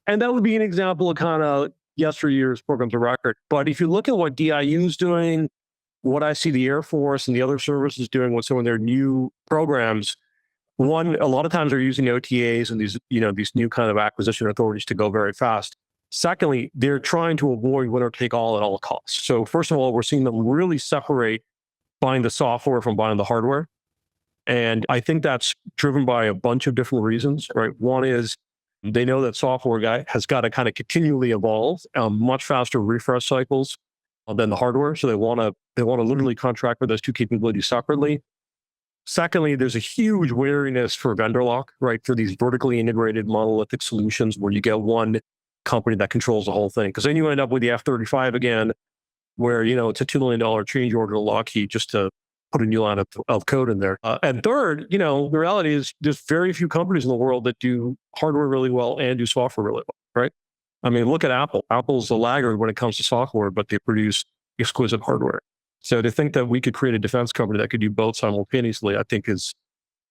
And that would be an example of kind of yesteryear's programs of record. But if you look at what DIU is doing, what I see the Air Force and the other services doing with some of their new programs, one, a lot of times they're using OTAs and these new kind of acquisition authorities to go very fast. Secondly, they're trying to avoid winner take all at all costs. So first of all, we're seeing them really separate buying the software from buying the hardware. And I think that's driven by a bunch of different reasons, right? One is they know that software guy has got to kind of continually evolve, much faster refresh cycles than the hardware. So they want to literally contract for those two capabilities separately. Secondly, there's a huge wariness for vendor lock, right? For these vertically integrated monolithic solutions where you get one company that controls the whole thing. Because then you end up with the F-35 again, where, it's a $2 million change order to Lockheed just to put a new line of code in there. And third, the reality is there's very few companies in the world that do hardware really well and do software really well, right? I mean, look at Apple. Apple's a laggard when it comes to software, but they produce exquisite hardware. So to think that we could create a defense company that could do both simultaneously, I think is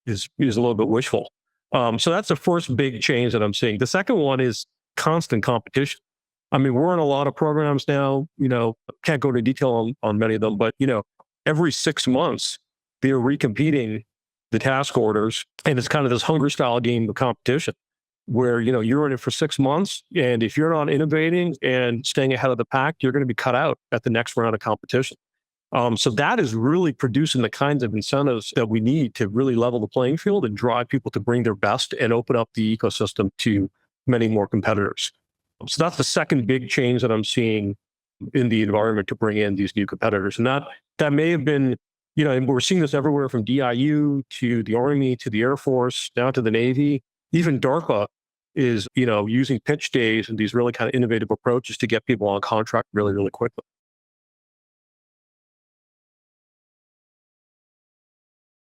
a little bit wishful. So that's the first big change that I'm seeing. The second one is constant competition. I mean, we're in a lot of programs now, can't go into detail on many of them, but, every 6 months, they're recompeting the task orders. And it's kind of this hunger style game of competition where, you're in it for 6 months. And if you're not innovating and staying ahead of the pack, you're going to be cut out at the next round of competition. So that is really producing the kinds of incentives that we need to really level the playing field and drive people to bring their best and open up the ecosystem to many more competitors. So that's the second big change that I'm seeing in the environment to bring in these new competitors. And that may have been, and we're seeing this everywhere from DIU to the Army to the Air Force, down to the Navy. Even DARPA is, using pitch days and these really kind of innovative approaches to get people on contract really, really quickly.